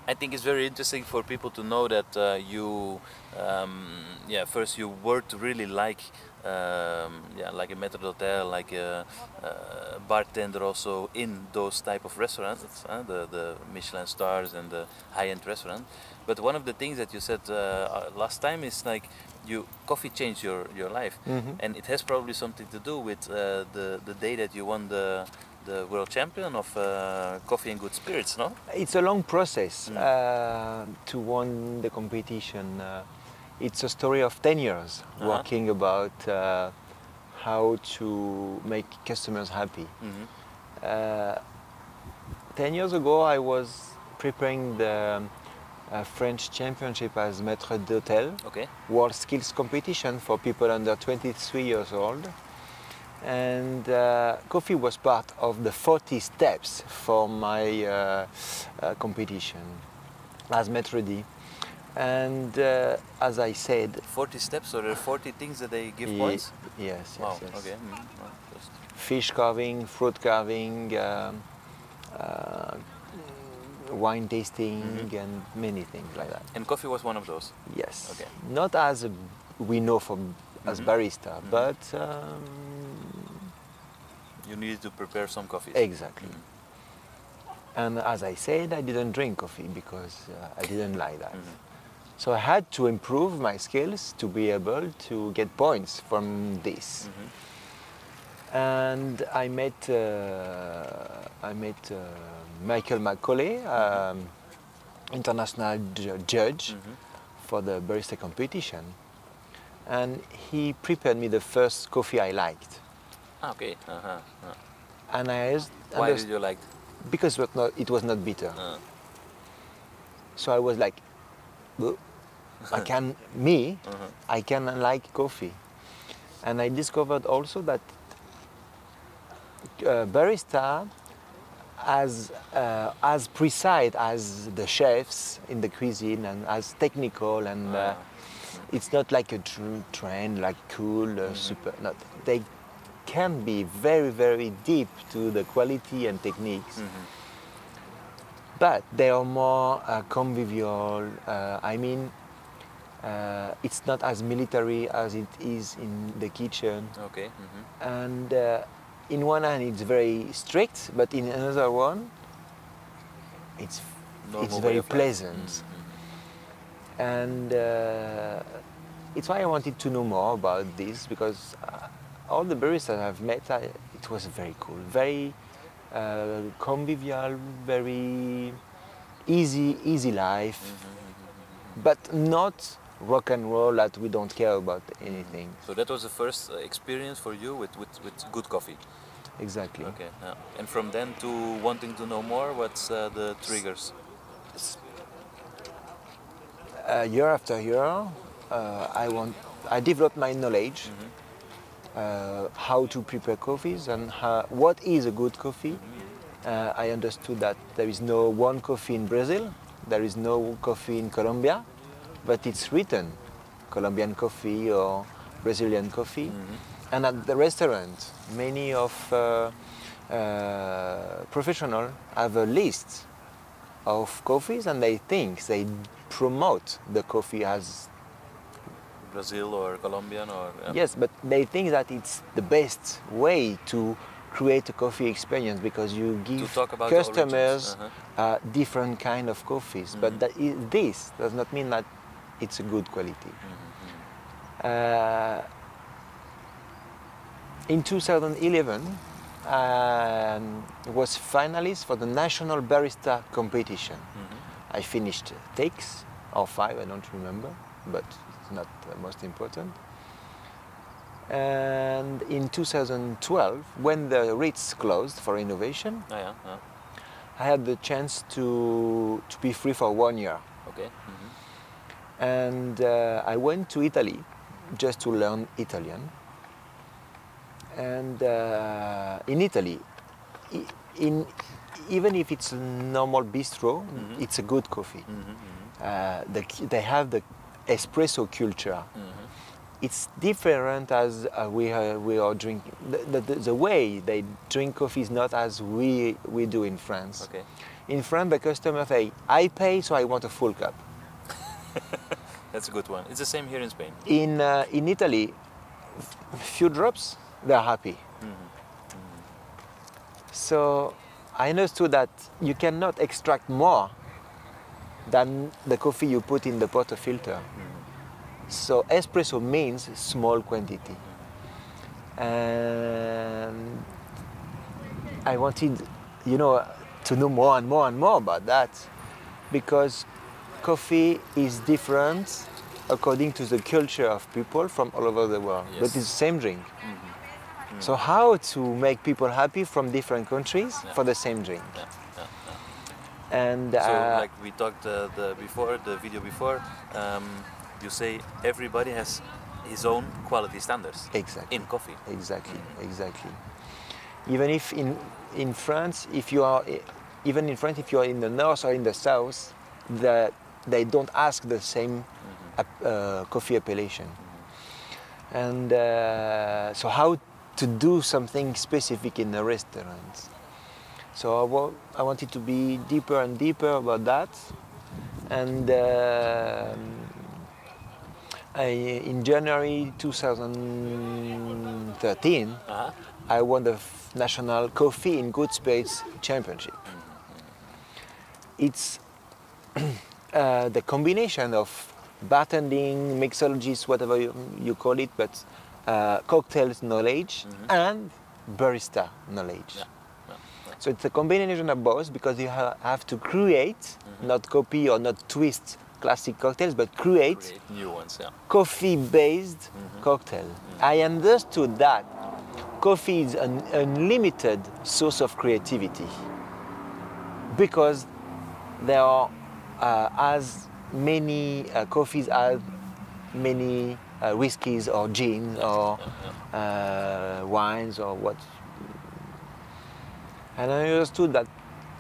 I think it's very interesting for people to know that first you worked really like like a maître d'hôtel, like a bartender also in those type of restaurants, the Michelin stars and the high-end restaurant. But one of the things that you said last time is like coffee changed your life, and it has probably something to do with the day that you won the world champion of coffee and good spirits, no? It's a long process to win the competition. It's a story of 10 years working about how to make customers happy. 10 years ago, I was preparing the French championship as maître d'hôtel, world skills competition for people under 23 years old. And coffee was part of the 40 steps for my competition as maître d'. And as I said, 40 steps, or 40 things that they give points? Yes, wow. yes. Okay. Fish carving, fruit carving, wine tasting, and many things like that. And coffee was one of those? Yes. Okay. Not as we know from as barista, but you needed to prepare some coffees. Exactly. And as I said, I didn't drink coffee because I didn't like that. So I had to improve my skills to be able to get points from this. And I met Michael Macaulay, international judge for the barista competition. And he prepared me the first coffee I liked. Okay. And I why did you like it? Because it was not bitter. So I was like, I can like coffee. And I discovered also that barista, as precise as the chefs in the cuisine and as technical, and it's not like a trend, like cool, super. Not, they can be very, very deep to the quality and techniques. But they are more convivial. It's not as military as it is in the kitchen. Okay. And in one hand, it's very strict, but in another one, it's very pleasant. And it's why I wanted to know more about this, because all the baristas I've met, it was very cool, very convivial, very easy life, but not rock and roll that we don't care about anything. So that was the first experience for you with good coffee? Exactly. Okay. Yeah. And from then to wanting to know more, what's the triggers? Year after year, I developed my knowledge, how to prepare coffees and what is a good coffee. I understood that there is no one coffee in Brazil, there is no coffee in Colombia, but it's written Colombian coffee or Brazilian coffee. And at the restaurant, many of professionals have a list of coffees, and they promote the coffee as Brazil or Colombian or... Yes, but they think that it's the best way to create a coffee experience, because you give customers different kind of coffees. But this does not mean that it's a good quality. In 2011, I was finalist for the National Barista competition. I finished 6 or 5, I don't remember, but it's not the most important. And in 2012, when the Ritz closed for innovation, I had the chance to be free for 1 year. Okay. And I went to Italy just to learn Italian. And in Italy, even if it's a normal bistro, it's a good coffee. They have the espresso culture. It's different as we are drinking. The way they drink coffee is not as we do in France. Okay. In France, the customer say, I pay, so I want a full cup. That's a good one. It's the same here in Spain. In Italy, few drops, they're happy. So I understood that you cannot extract more than the coffee you put in the portafilter. So espresso means small quantity. And I wanted, to know more and more and more about that, because coffee is different according to the culture of people from all over the world. Yes. But it's the same drink. So how to make people happy from different countries for the same drink? And so, like we talked the video before, you say everybody has his own quality standards. Exactly. In coffee. Exactly. Even if in France, if you are in the north or in the south, they don't ask the same coffee appellation. And so how to do something specific in a restaurant? So I wanted to be deeper and deeper about that. And in January 2013, I won the National Coffee in Good Spirits Championship. It's the combination of bartending, mixologist, whatever you call it, but cocktails knowledge and barista knowledge. So it's a combination of both, because you have to create, not copy or not twist classic cocktails, but create new ones, coffee-based cocktail. I understood that coffee is an unlimited source of creativity, because there are as many coffees as many whiskeys or gins or wines or what. And I understood that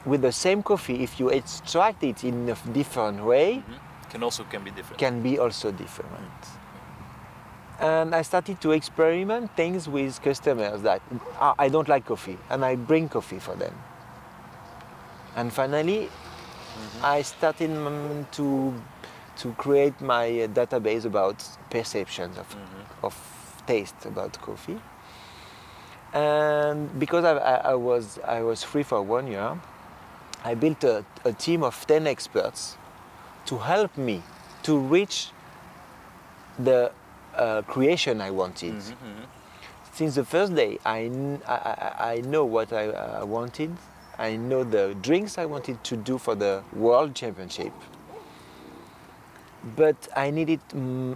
with the same coffee, if you extract it in a different way, can be different. Can be also different. And I started to experiment things with customers that I don't like coffee, and I bring coffee for them. And finally, I started to create my database about perceptions of taste about coffee. And because I was free for 1 year, I built a team of 10 experts to help me to reach the creation I wanted. Since the first day, I know what I wanted. I know the drinks I wanted to do for the World Championship. But I needed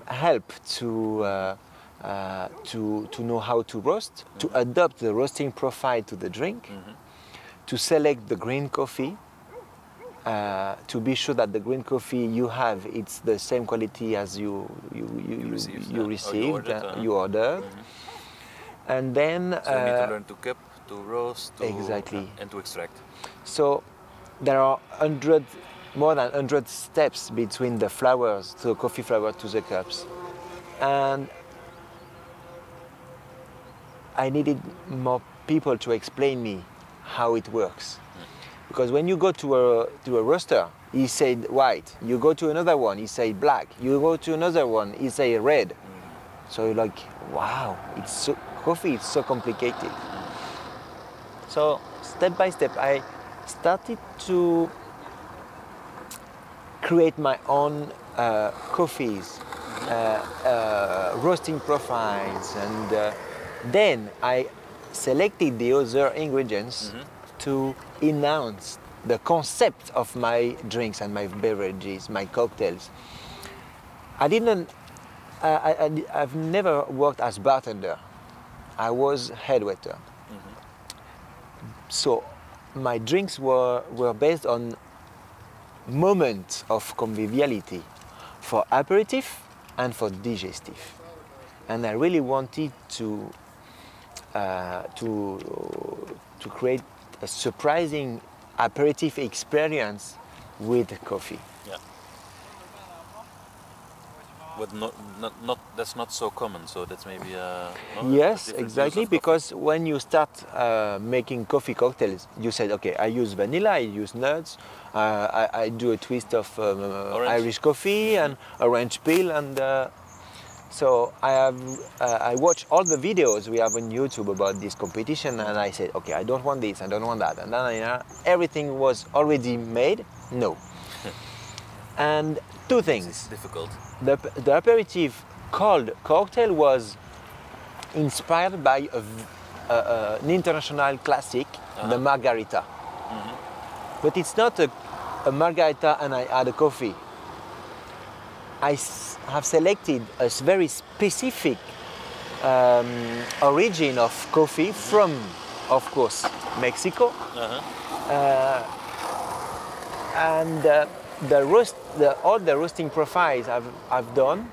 help to know how to roast, to adapt the roasting profile to the drink, to select the green coffee, to be sure that the green coffee you have, it's the same quality as you received, you ordered. And then so you need to learn to cup, to roast, exactly, and to extract. So there are more than 100 steps between the flowers, the coffee flower to the cups. And I needed more people to explain me how it works. Because when you go to a roaster, he said white. You go to another one, he said black. You go to another one, he said red. So you're like, wow, coffee is so complicated. So step by step, I started to create my own coffees, roasting profiles, and then I selected the other ingredients to enhance the concept of my drinks and my beverages, my cocktails. I've never worked as bartender. I was head waiter. So my drinks were based on moments of conviviality for aperitif and for digestif. And I really wanted to create a surprising aperitif experience with coffee. But that's not so common. So that's maybe Yes, different use exactly, of coffee. because when you start making coffee cocktails, you said, okay, I use vanilla, I use nuts, I do a twist of Irish coffee and orange peel, and so I watched all the videos we have on YouTube about this competition, and I said, okay, I don't want this, I don't want that, and then everything was already made. No, and two things. It's difficult. The aperitif called cocktail was inspired by an international classic, the margarita. But it's not a margarita and I add a coffee. I have selected a very specific origin of coffee from, of course, Mexico. And all the roasting profiles I've done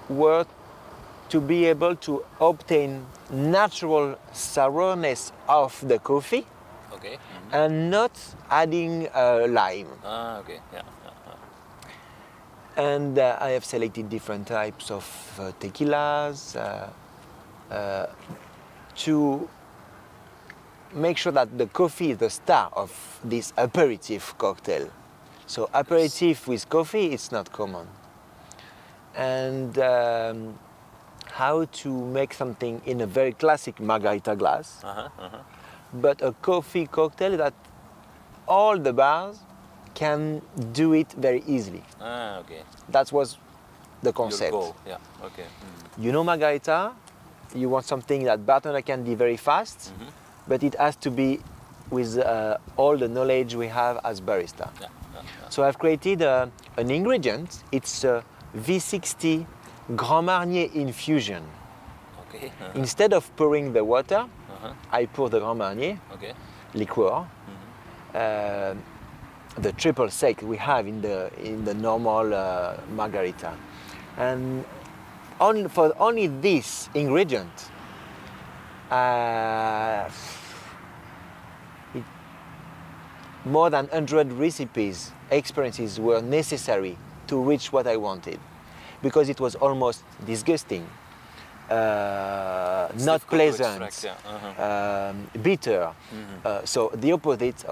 were to be able to obtain natural sourness of the coffee, Okay. and not adding lime. Ah, okay. Yeah. And I have selected different types of tequilas to make sure that the coffee is the star of this aperitif cocktail. So aperitif with coffee, it's not common. And how to make something in a very classic margarita glass, but a coffee cocktail that all the bars can do it very easily. Ah, okay. That was the concept. Your goal. Yeah. Okay. You know margarita, you want something that bartender can be very fast, but it has to be with all the knowledge we have as barista. So I've created an ingredient. It's a V60 Grand Marnier infusion. Okay. Instead of pouring the water, I pour the Grand Marnier liqueur, the triple sec we have in the normal margarita, and for only this ingredient, more than 100 recipes, experiences were necessary to reach what I wanted, because it was almost disgusting, not pleasant, bitter. So the opposite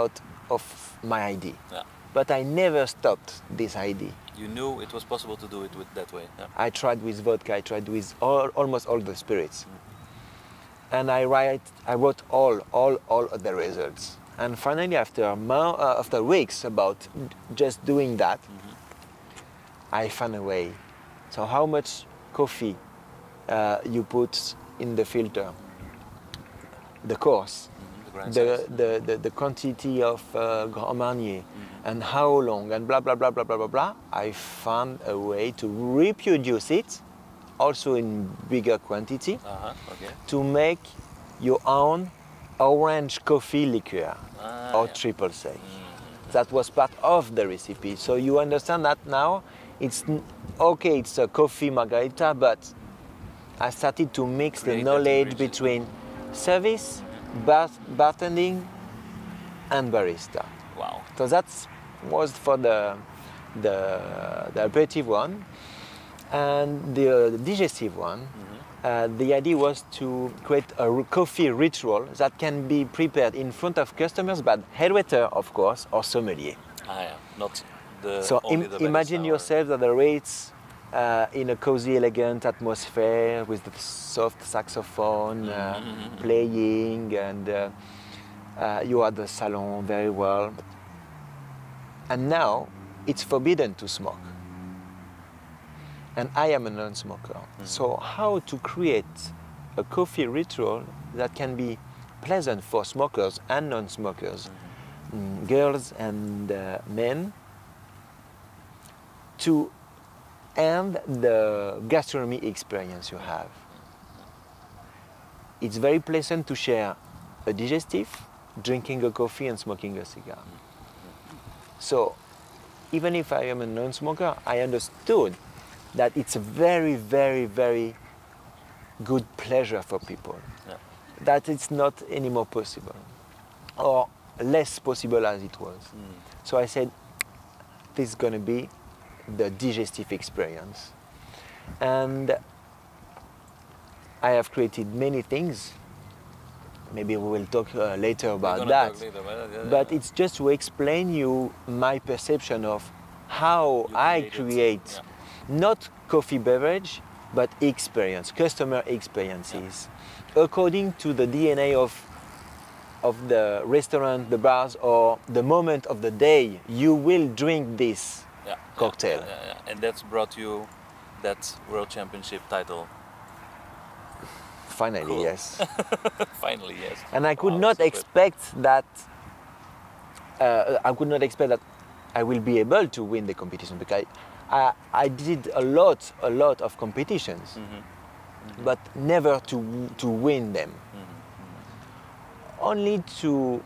of my idea. Yeah. But I never stopped this idea. You knew it was possible to do it that way. Yeah. I tried with vodka, I tried with almost all the spirits. And I wrote all of the results. And finally, after weeks about just doing that, I found a way. So how much coffee you put in the filter, the course, the quantity of Grand Marnier, and how long, and blah, blah, blah, blah, blah, blah, blah. I found a way to reproduce it, also in bigger quantity, to make your own orange coffee liqueur or triple sec. That was part of the recipe. So you understand that now it's okay, it's a coffee margarita, but I started to mix the knowledge between service, bartending, and barista. Wow. So that was for the aperitif one. And the digestive one, the idea was to create a coffee ritual that can be prepared in front of customers, but head waiter, of course, or sommelier. Not the So only the imagine barista yourself at the rates in a cozy, elegant atmosphere with the soft saxophone playing, and you are at the salon very well. And now it's forbidden to smoke. And I am a non-smoker. So how to create a coffee ritual that can be pleasant for smokers and non-smokers, girls and men, to end the gastronomy experience you have. It's very pleasant to share a digestive, drinking a coffee and smoking a cigar. So even if I am a non-smoker, I understood that it's a very, very, very good pleasure for people. That it's not anymore possible, or less possible as it was. So I said, this is going to be the digestive experience. And I have created many things. Maybe we will talk later about that. Talk later about it, yeah, But yeah. it's just to explain you my perception of how You I created, create yeah. not coffee beverage, but experience, customer experiences, according to the DNA of the restaurant, the bars, or the moment of the day you will drink this Yeah, cocktail. yeah. And that's brought you that World Championship title. Finally, Cool. yes. Finally, yes. And I could Wow, not super. expect that. I could not expect that I will be able to win the competition, because I did a lot of competitions, but never to win them. Only to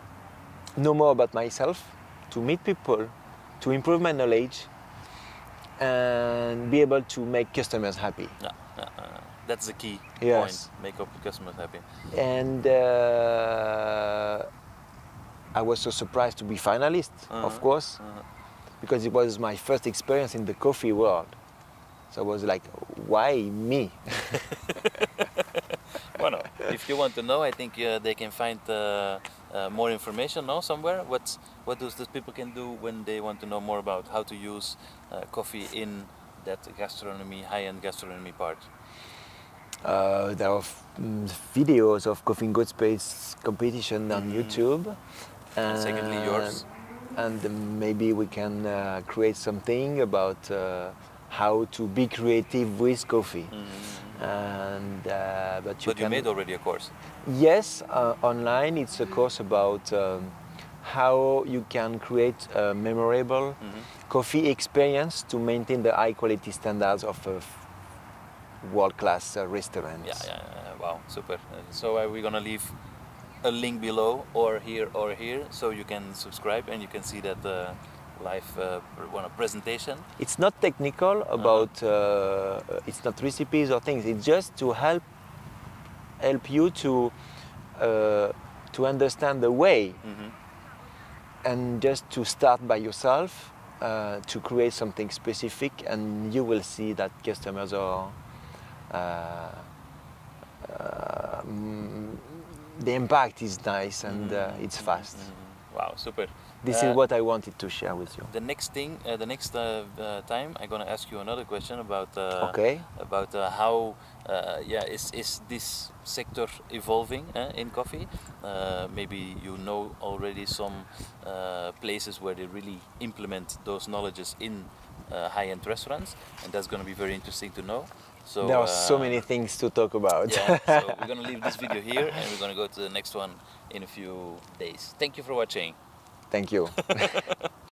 know more about myself, to meet people, to improve my knowledge, and be able to make customers happy. Yeah. That's the key Yes. point. Make up the customers happy. And I was so surprised to be finalist, of course, because it was my first experience in the coffee world. So I was like, why me? Well, if you want to know, I think they can find more information now somewhere. What does people can do when they want to know more about how to use coffee in that gastronomy, high-end gastronomy part? There are videos of Coffee in Good Space competition on YouTube. And secondly, yours. And maybe we can create something about how to be creative with coffee. And but You made already a course. Yes, online it's a course about how you can create a memorable coffee experience to maintain the high quality standards of world-class restaurants. Yeah. Wow, super. So we're gonna leave a link below, or here, so you can subscribe and you can see that live presentation. It's not technical about, it's not recipes or things. It's just to help you to understand the way, and just to start by yourself to create something specific, and you will see that customers are. The impact is nice, and it's fast. Wow, super. This is what I wanted to share with you. The next thing, the next time, I'm gonna ask you another question about Okay. about how is this sector evolving in coffee? Maybe you know already some places where they really implement those knowledges in high-end restaurants, and that's gonna be very interesting to know. So There are so many things to talk about. Yeah, so we're gonna leave this video here, and we're gonna go to the next one in a few days. Thank you for watching. Thank you.